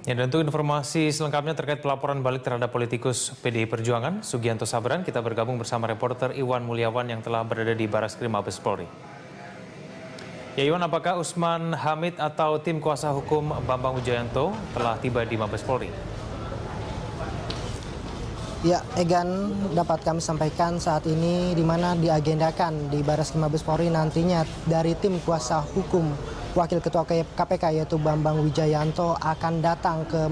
Ya, dan untuk informasi selengkapnya terkait pelaporan balik terhadap politikus PDI Perjuangan, Sugianto Sabran, kita bergabung bersama reporter Iwan Mulyawan yang telah berada di Barreskrim Mabes Polri. Ya Iwan, apakah Usman Hamid atau tim kuasa hukum Bambang Wijoyanto telah tiba di Mabes Polri? Ya, Egan, dapat kami sampaikan saat ini di mana diagendakan di Barreskrim Mabes Polri nantinya dari tim kuasa hukum Wakil Ketua KPK yaitu Bambang Wijoyanto akan datang ke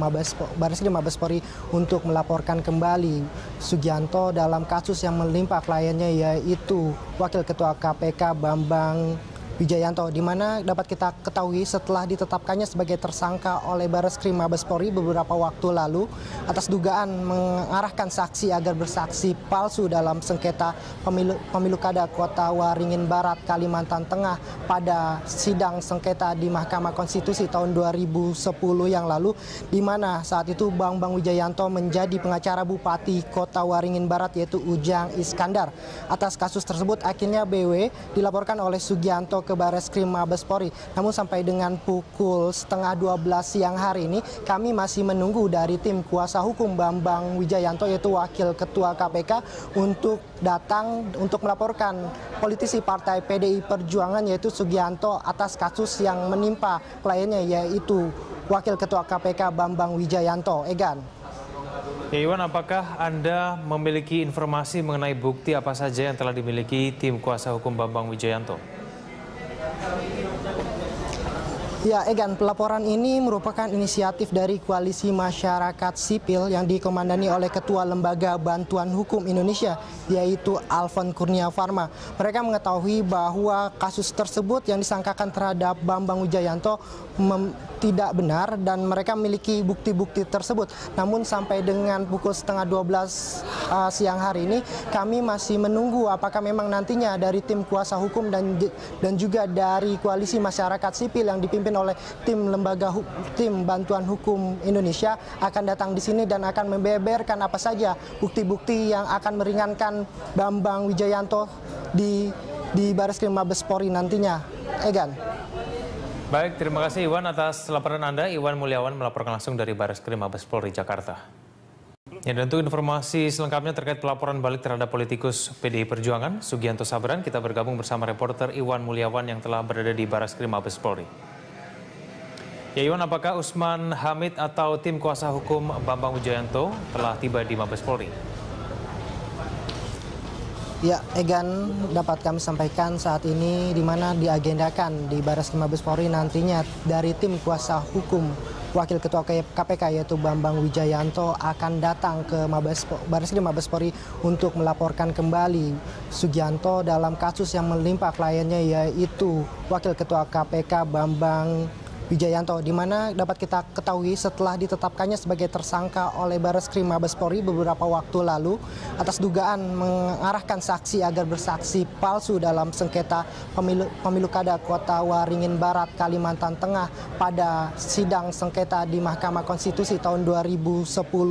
Barreskrim Mabes Polri untuk melaporkan kembali Sugianto dalam kasus yang menimpa kliennya yaitu Wakil Ketua KPK Bambang Wijoyanto, di mana dapat kita ketahui setelah ditetapkannya sebagai tersangka oleh Barreskrim Mabes Polri beberapa waktu lalu atas dugaan mengarahkan saksi agar bersaksi palsu dalam sengketa pemilu kada Kota Waringin Barat, Kalimantan Tengah pada sidang sengketa di Mahkamah Konstitusi tahun 2010 yang lalu, di mana saat itu Bambang Wijoyanto menjadi pengacara Bupati Kota Waringin Barat yaitu Ujang Iskandar. Atas kasus tersebut akhirnya BW dilaporkan oleh Sugianto ke Barreskrim Mabes Polri. Namun sampai dengan pukul 11:30 siang hari ini kami masih menunggu dari tim kuasa hukum Bambang Wijoyanto yaitu Wakil Ketua KPK untuk datang untuk melaporkan politisi Partai PDI Perjuangan yaitu Sugianto atas kasus yang menimpa kliennya yaitu Wakil Ketua KPK Bambang Wijoyanto. Egan. Ya Iwan, apakah Anda memiliki informasi mengenai bukti apa saja yang telah dimiliki tim kuasa hukum Bambang Wijoyanto? Ya, Egan, pelaporan ini merupakan inisiatif dari Koalisi Masyarakat Sipil yang dikomandani oleh Ketua Lembaga Bantuan Hukum Indonesia, yaitu Alfon Kurnia Pharma. Mereka mengetahui bahwa kasus tersebut yang disangkakan terhadap Bambang Wijoyanto tidak benar dan mereka memiliki bukti-bukti tersebut. Namun sampai dengan pukul 11:30 siang hari ini kami masih menunggu apakah memang nantinya dari tim kuasa hukum dan juga dari Koalisi Masyarakat Sipil yang dipimpin oleh tim Bantuan Hukum Indonesia akan datang di sini dan akan membeberkan apa saja bukti-bukti yang akan meringankan Bambang Wijoyanto di Barreskrim Mabes Polri nantinya. Egan. Baik, terima kasih Iwan atas laporan Anda. Iwan Mulyawan melaporkan langsung dari Barreskrim Mabes Polri Jakarta. Ya, dan untuk informasi selengkapnya terkait pelaporan balik terhadap politikus PDI Perjuangan, Sugianto Sabran, kita bergabung bersama reporter Iwan Mulyawan yang telah berada di Barreskrim Mabes Polri. Ya Iwan, apakah Usman Hamid atau tim kuasa hukum Bambang Wijoyanto telah tiba di Mabes Polri? Ya, Egan, dapat kami sampaikan saat ini di mana diagendakan di Barreskrim Mabes Polri nantinya dari tim kuasa hukum Wakil Ketua KPK yaitu Bambang Wijoyanto akan datang ke Barreskrim Mabes Polri untuk melaporkan kembali Sugianto dalam kasus yang menimpa kliennya yaitu Wakil Ketua KPK Bambang Wijoyanto, di mana dapat kita ketahui setelah ditetapkannya sebagai tersangka oleh Barreskrim Mabes Polri beberapa waktu lalu atas dugaan mengarahkan saksi agar bersaksi palsu dalam sengketa pemilu kada Kota Waringin Barat, Kalimantan Tengah pada sidang sengketa di Mahkamah Konstitusi tahun 2010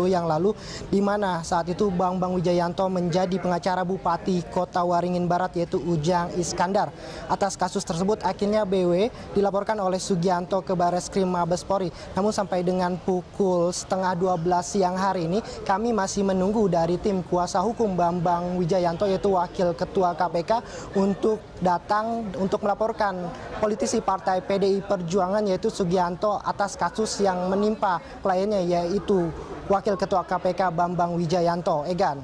yang lalu, di mana saat itu Bambang Wijoyanto menjadi pengacara Bupati Kota Waringin Barat yaitu Ujang Iskandar. Atas kasus tersebut akhirnya BW dilaporkan oleh Sugianto ke Barreskrim Mabes Polri. Namun sampai dengan pukul 11:30 siang hari ini kami masih menunggu dari tim kuasa hukum Bambang Wijoyanto yaitu Wakil Ketua KPK untuk datang untuk melaporkan politisi Partai PDI Perjuangan yaitu Sugianto atas kasus yang menimpa kliennya yaitu Wakil Ketua KPK Bambang Wijoyanto. Egan.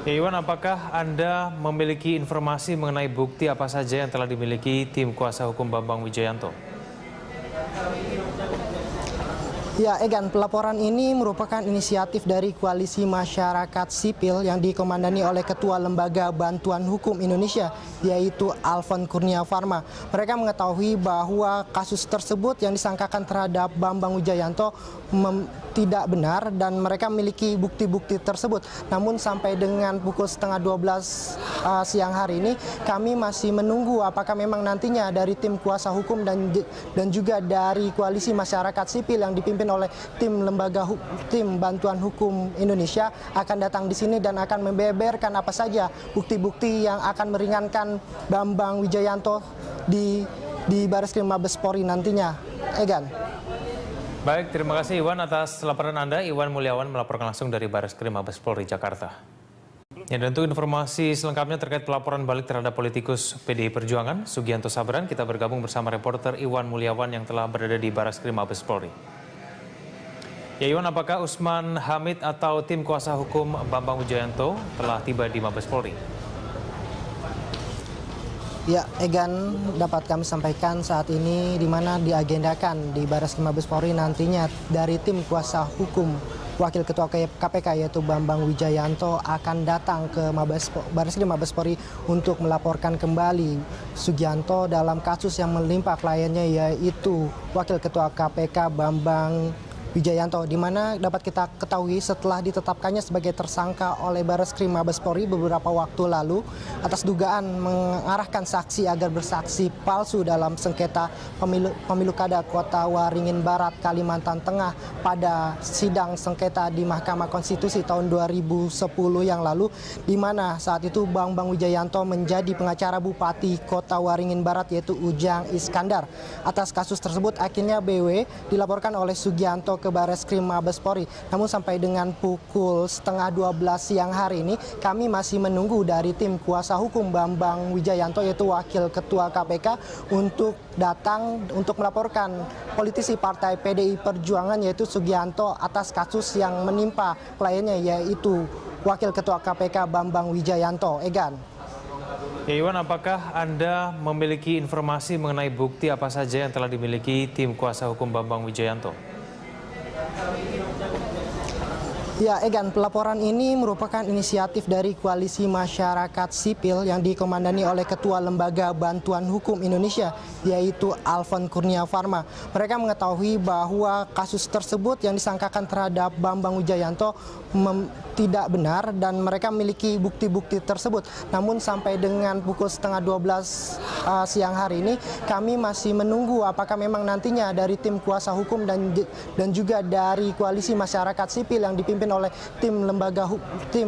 Ya Iwan, apakah Anda memiliki informasi mengenai bukti apa saja yang telah dimiliki tim kuasa hukum Bambang Wijoyanto? Ya, Egan, pelaporan ini merupakan inisiatif dari Koalisi Masyarakat Sipil yang dikomandani oleh Ketua Lembaga Bantuan Hukum Indonesia, yaitu Alfon Kurnia Pharma. Mereka mengetahui bahwa kasus tersebut yang disangkakan terhadap Bambang Wijoyanto tidak benar dan mereka memiliki bukti-bukti tersebut. Namun sampai dengan pukul 11:30 siang hari ini kami masih menunggu apakah memang nantinya dari tim kuasa hukum dan juga dari Koalisi Masyarakat Sipil yang dipimpin oleh tim Bantuan Hukum Indonesia akan datang di sini dan akan membeberkan apa saja bukti-bukti yang akan meringankan Bambang Wijoyanto di Barreskrim Mabes Polri nantinya. Egan. Baik, terima kasih Iwan atas laporan Anda. Iwan Mulyawan melaporkan langsung dari Bareskrim Mabes Polri Jakarta. Ya, dan untuk informasi selengkapnya terkait pelaporan balik terhadap politikus PDI Perjuangan, Sugianto Sabran, kita bergabung bersama reporter Iwan Mulyawan yang telah berada di Bareskrim Mabes Polri. Ya Iwan, apakah Usman Hamid atau tim kuasa hukum Bambang Wijayanto telah tiba di Mabes Polri? Ya, Egan, dapat kami sampaikan saat ini di mana diagendakan di Bareskrim Mabes Polri nantinya dari tim kuasa hukum Wakil Ketua KPK yaitu Bambang Wijayanto akan datang ke Bareskrim Mabes Polri untuk melaporkan kembali Sugianto dalam kasus yang menimpa kliennya yaitu Wakil Ketua KPK Bambang Wijayanto, di mana dapat kita ketahui setelah ditetapkannya sebagai tersangka oleh Bareskrim Mabes Polri beberapa waktu lalu atas dugaan mengarahkan saksi agar bersaksi palsu dalam sengketa pemilu kada Kota Waringin Barat, Kalimantan Tengah pada sidang sengketa di Mahkamah Konstitusi tahun 2010 yang lalu, di mana saat itu Bambang Wijayanto menjadi pengacara Bupati Kota Waringin Barat yaitu Ujang Iskandar. Atas kasus tersebut akhirnya BW dilaporkan oleh Sugianto ke Bareskrim Mabes Polri. Namun sampai dengan pukul 11:30 siang hari ini kami masih menunggu dari tim kuasa hukum Bambang Wijayanto yaitu Wakil Ketua KPK untuk datang untuk melaporkan politisi Partai PDI Perjuangan yaitu Sugianto atas kasus yang menimpa kliennya yaitu Wakil Ketua KPK Bambang Wijayanto. Egan. Ya Iwan, apakah Anda memiliki informasi mengenai bukti apa saja yang telah dimiliki tim kuasa hukum Bambang Wijayanto? Ya, Egan, pelaporan ini merupakan inisiatif dari Koalisi Masyarakat Sipil yang dikomandani oleh Ketua Lembaga Bantuan Hukum Indonesia, yaitu Alfon Kurnia Farma. Mereka mengetahui bahwa kasus tersebut yang disangkakan terhadap Bambang Wijayanto tidak benar dan mereka memiliki bukti-bukti tersebut. Namun sampai dengan pukul 11:30 siang hari ini kami masih menunggu apakah memang nantinya dari tim kuasa hukum dan juga dari Koalisi Masyarakat Sipil yang dipimpin oleh tim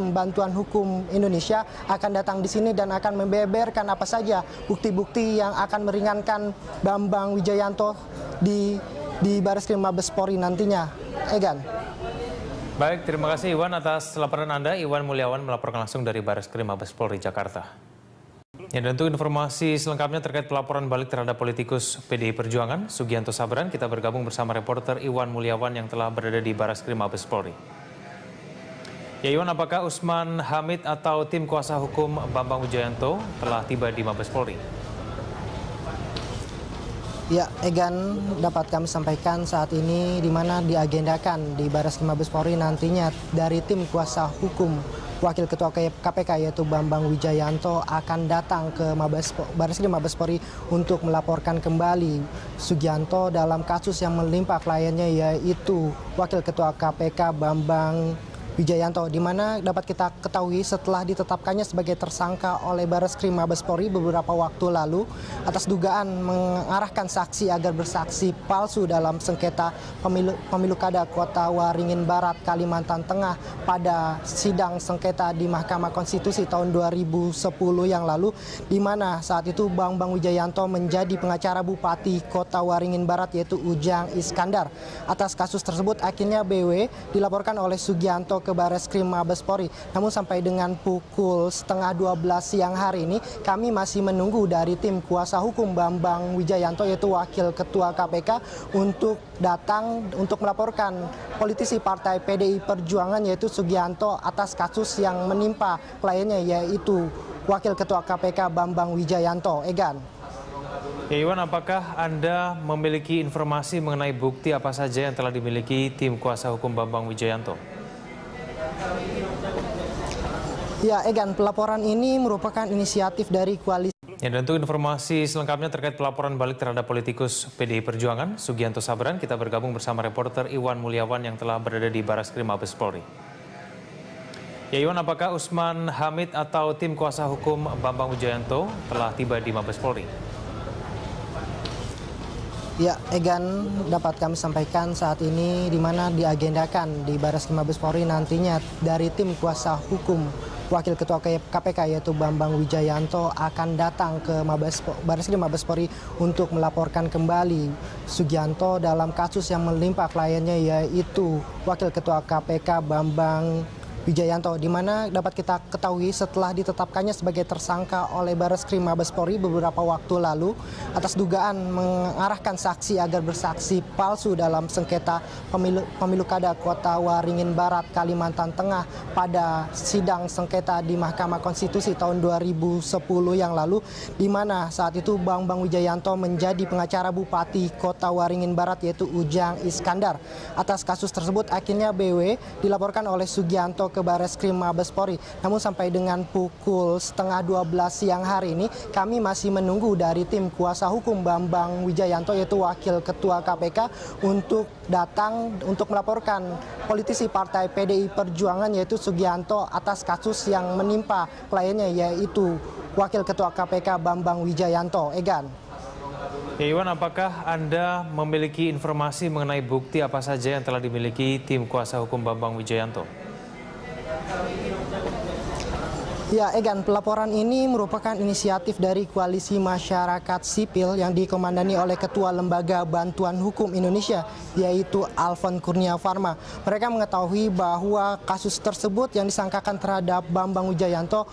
Bantuan Hukum Indonesia akan datang di sini dan akan membeberkan apa saja bukti-bukti yang akan meringankan Bambang Wijayanto di Bareskrim Mabes Polri nantinya. Egan. Baik, terima kasih Iwan atas laporan Anda. Iwan Mulyawan melaporkan langsung dari Bareskrim Mabes Polri Jakarta. Ya, dan untuk informasi selengkapnya terkait pelaporan balik terhadap politikus PDI Perjuangan, Sugianto Sabran, kita bergabung bersama reporter Iwan Mulyawan yang telah berada di Bareskrim Mabes Polri. Ya Iwan, apakah Usman Hamid atau tim kuasa hukum Bambang Wijayanto telah tiba di Mabes Polri? Ya, Egan, dapat kami sampaikan saat ini di mana diagendakan di Bareskrim Mabes Polri nantinya dari tim kuasa hukum Wakil Ketua KPK yaitu Bambang Wijayanto akan datang ke Bareskrim Mabes Polri untuk melaporkan kembali Sugianto dalam kasus yang menimpa kliennya yaitu Wakil Ketua KPK Bambang Wijayanto, di mana dapat kita ketahui setelah ditetapkannya sebagai tersangka oleh Bareskrim Mabes Polri beberapa waktu lalu atas dugaan mengarahkan saksi agar bersaksi palsu dalam sengketa pemilu kada Kota Waringin Barat, Kalimantan Tengah pada sidang sengketa di Mahkamah Konstitusi tahun 2010 yang lalu, di mana saat itu Bambang Wijayanto menjadi pengacara Bupati Kota Waringin Barat yaitu Ujang Iskandar. Atas kasus tersebut akhirnya BW dilaporkan oleh Sugianto ke Bareskrim Mabes Polri. Namun sampai dengan pukul 11:30 siang hari ini kami masih menunggu dari tim kuasa hukum Bambang Wijayanto yaitu Wakil Ketua KPK untuk datang untuk melaporkan politisi Partai PDI Perjuangan yaitu Sugianto atas kasus yang menimpa kliennya yaitu Wakil Ketua KPK Bambang Wijayanto. Egan. Ya Iwan, apakah Anda memiliki informasi mengenai bukti apa saja yang telah dimiliki tim kuasa hukum Bambang Wijayanto? Ya, Egan, pelaporan ini merupakan inisiatif dari Koalisi. Ya, dan untuk informasi selengkapnya terkait pelaporan balik terhadap politikus PDI Perjuangan, Sugianto Sabran, kita bergabung bersama reporter Iwan Mulyawan yang telah berada di Bareskrim Mabes Polri. Ya Iwan, apakah Usman Hamid atau tim kuasa hukum Bambang Wijayanto telah tiba di Mabes Polri? Ya, Egan, dapat kami sampaikan saat ini di mana diagendakan di Bareskrim Mabes Polri nantinya dari tim kuasa hukum Wakil Ketua KPK yaitu Bambang Wijayanto akan datang ke Barreskrim Mabes Polri untuk melaporkan kembali Sugianto dalam kasus yang menimpa kliennya, yaitu Wakil Ketua KPK Bambang Wijayanto, di mana dapat kita ketahui setelah ditetapkannya sebagai tersangka oleh Barreskrim Mabes Polri beberapa waktu lalu atas dugaan mengarahkan saksi agar bersaksi palsu dalam sengketa pemilu kada Kota Waringin Barat, Kalimantan Tengah pada sidang sengketa di Mahkamah Konstitusi tahun 2010 yang lalu, di mana saat itu Bambang Wijayanto menjadi pengacara Bupati Kota Waringin Barat yaitu Ujang Iskandar. Atas kasus tersebut akhirnya BW dilaporkan oleh Sugianto ke Barreskrim Mabes Polri. Namun sampai dengan pukul 11:30 siang hari ini kami masih menunggu dari tim kuasa hukum Bambang Wijayanto yaitu Wakil Ketua KPK untuk datang untuk melaporkan politisi Partai PDI Perjuangan yaitu Sugianto atas kasus yang menimpa kliennya yaitu Wakil Ketua KPK Bambang Wijayanto. Egan. Ya, Iwan, apakah Anda memiliki informasi mengenai bukti apa saja yang telah dimiliki tim kuasa hukum Bambang Wijayanto? Ya, Egan, pelaporan ini merupakan inisiatif dari Koalisi Masyarakat Sipil yang dikomandani oleh Ketua Lembaga Bantuan Hukum Indonesia, yaitu Alfon Kurnia Farma. Mereka mengetahui bahwa kasus tersebut yang disangkakan terhadap Bambang Wijayanto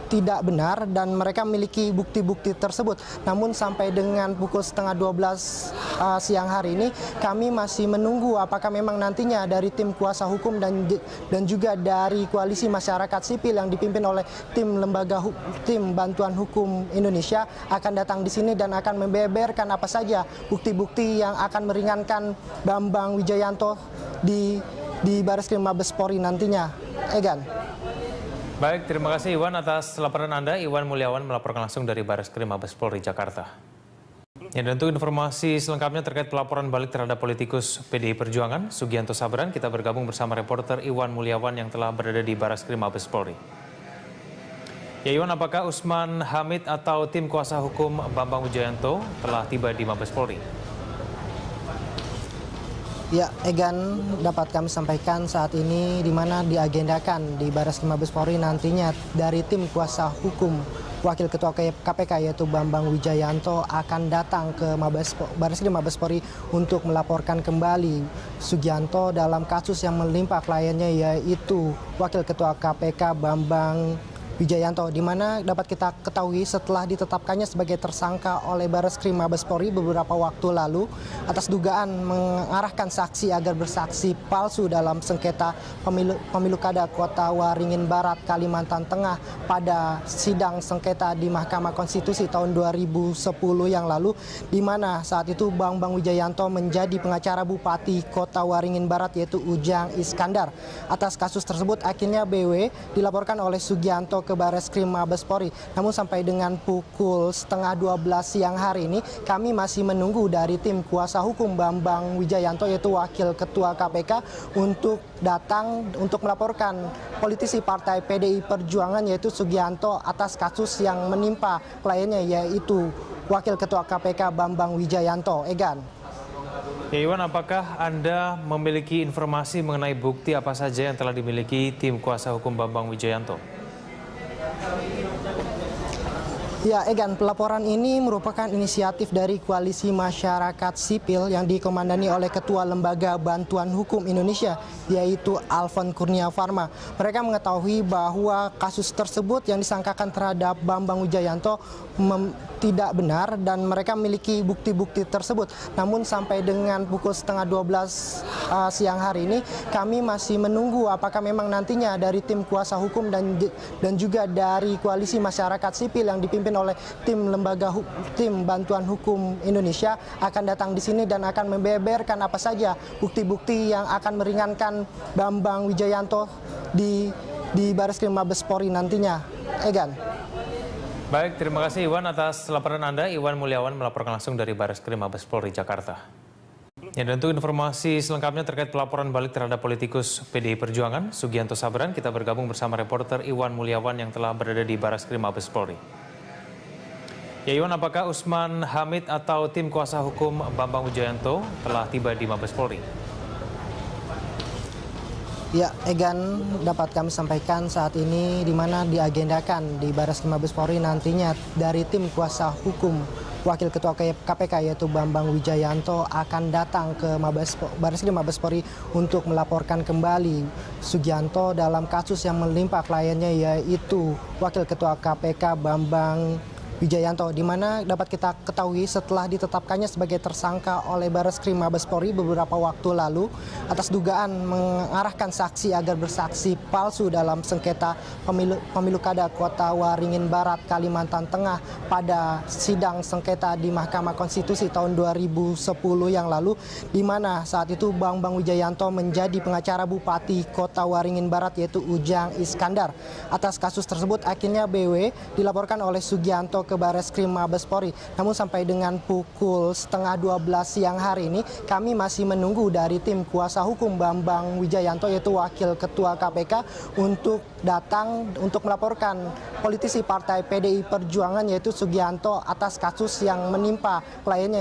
tidak benar dan mereka memiliki bukti-bukti tersebut. Namun sampai dengan pukul 11:30 siang hari ini kami masih menunggu apakah memang nantinya dari tim kuasa hukum dan juga dari Koalisi Masyarakat Sipil yang dipimpin oleh tim Bantuan Hukum Indonesia akan datang di sini dan akan membeberkan apa saja bukti-bukti yang akan meringankan Bambang Wijayanto di Barreskrim Mabes Polri nantinya. Egan. Baik, terima kasih Iwan atas laporan Anda. Iwan Mulyawan melaporkan langsung dari Barreskrim Mabes Polri Jakarta. Ya, dan untuk informasi selengkapnya terkait pelaporan balik terhadap politikus PDI Perjuangan, Sugianto Sabran, kita bergabung bersama reporter Iwan Mulyawan yang telah berada di Barreskrim Mabes Polri. Ya, Iwan, apakah Usman Hamid atau tim kuasa hukum Bambang Wijayanto telah tiba di Mabes Polri? Ya, Egan, dapat kami sampaikan saat ini di mana diagendakan di Barreskrim Mabes Polri nantinya dari tim kuasa hukum Wakil Ketua KPK yaitu Bambang Wijayanto akan datang ke Barreskrim Mabes Polri untuk melaporkan kembali Sugianto dalam kasus yang menimpa kliennya yaitu Wakil Ketua KPK Bambang Wijayanto, di mana dapat kita ketahui setelah ditetapkannya sebagai tersangka oleh Barreskrim Mabes Polri beberapa waktu lalu atas dugaan mengarahkan saksi agar bersaksi palsu dalam sengketa pemilu kada Kota Waringin Barat, Kalimantan Tengah pada sidang sengketa di Mahkamah Konstitusi tahun 2010 yang lalu, di mana saat itu Bambang Wijayanto menjadi pengacara Bupati Kota Waringin Barat yaitu Ujang Iskandar. Atas kasus tersebut akhirnya BW dilaporkan oleh Sugianto ke Barreskrim Mabes Polri. Namun sampai dengan pukul 11:30 siang hari ini kami masih menunggu dari tim kuasa hukum Bambang Wijayanto yaitu Wakil Ketua KPK untuk datang untuk melaporkan politisi Partai PDI Perjuangan yaitu Sugianto atas kasus yang menimpa kliennya yaitu Wakil Ketua KPK Bambang Wijayanto. Egan. Ya, Iwan, apakah Anda memiliki informasi mengenai bukti apa saja yang telah dimiliki tim kuasa hukum Bambang Wijayanto? Ya, Egan, pelaporan ini merupakan inisiatif dari Koalisi Masyarakat Sipil yang dikomandani oleh Ketua Lembaga Bantuan Hukum Indonesia, yaitu Alfon Kurnia Farma. Mereka mengetahui bahwa kasus tersebut yang disangkakan terhadap Bambang Wijayanto tidak benar dan mereka memiliki bukti-bukti tersebut. Namun sampai dengan pukul 11:30 siang hari ini kami masih menunggu apakah memang nantinya dari tim kuasa hukum dan juga dari Koalisi Masyarakat Sipil yang dipimpin oleh tim Bantuan Hukum Indonesia akan datang di sini dan akan membeberkan apa saja bukti-bukti yang akan meringankan Bambang Wijayanto di Barreskrim Mabes Polri nantinya. Egan. Baik, terima kasih Iwan atas laporan Anda. Iwan Mulyawan melaporkan langsung dari Barreskrim Mabes Polri Jakarta. Ya, dan untuk informasi selengkapnya terkait pelaporan balik terhadap politikus PDI Perjuangan, Sugianto Sabran, kita bergabung bersama reporter Iwan Mulyawan yang telah berada di Barreskrim Mabes Polri. Ya, Iwan, apakah Usman Hamid atau tim kuasa hukum Bambang Wijayanto telah tiba di Mabes Polri? Ya, Egan, dapat kami sampaikan saat ini di mana diagendakan di Barreskrim Mabes Polri nantinya dari tim kuasa hukum Wakil Ketua KPK yaitu Bambang Wijayanto akan datang ke Barreskrim Mabes Polri untuk melaporkan kembali Sugianto dalam kasus yang menimpa kliennya yaitu Wakil Ketua KPK Bambang Wijayanto, di mana dapat kita ketahui setelah ditetapkannya sebagai tersangka oleh Barreskrim Mabes Polri beberapa waktu lalu atas dugaan mengarahkan saksi agar bersaksi palsu dalam sengketa pemilu kada Kota Waringin Barat, Kalimantan Tengah pada sidang sengketa di Mahkamah Konstitusi tahun 2010 yang lalu, di mana saat itu Bambang Wijayanto menjadi pengacara Bupati Kota Waringin Barat yaitu Ujang Iskandar. Atas kasus tersebut akhirnya BW dilaporkan oleh Sugianto ke Barreskrim Mabes Polri. Namun sampai dengan pukul 11:30 siang hari ini kami masih menunggu dari tim kuasa hukum Bambang Wijayanto yaitu Wakil Ketua KPK untuk datang untuk melaporkan politisi Partai PDI Perjuangan yaitu Sugianto atas kasus yang menimpa kliennya